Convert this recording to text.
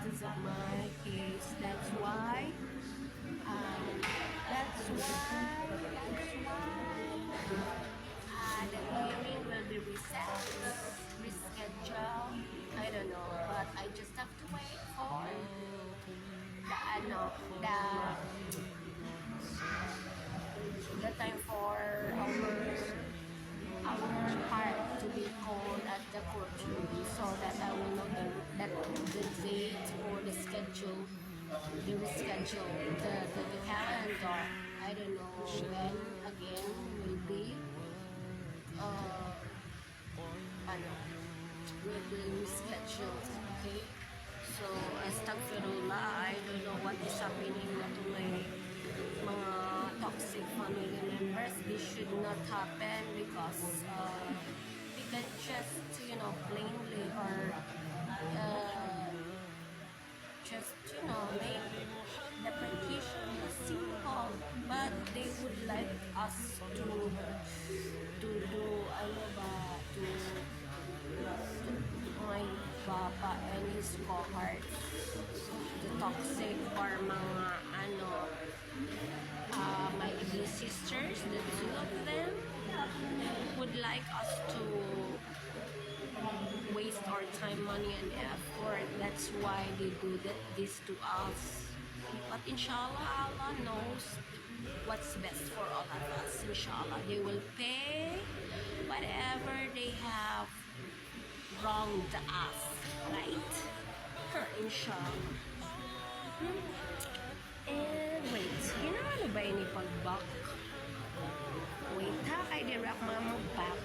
circumstances of my case. That's why. The hearing will be rescheduled. I don't know, but I just have to wait for the time for our part to be called at the courtroom, so that I will know the date or the schedule, the reschedule, the calendar. I don't know when again will be will be rescheduled. Okay, so astagfirullah, I don't know what is happening to my mga toxic family members. This should not happen because we can just plainly or just make the petition simple, but they would like us to do my papa and his cohort, the toxic or mga my little sisters, the two of them would like us to waste our time, money, and effort. That's why they do this to us. But inshallah, Allah knows what's best for all of us. Inshallah, they will pay whatever they have wronged us, right? Inshallah. And wait, ano ba yun ipag-back? Wait ha, kay Direk mag-back.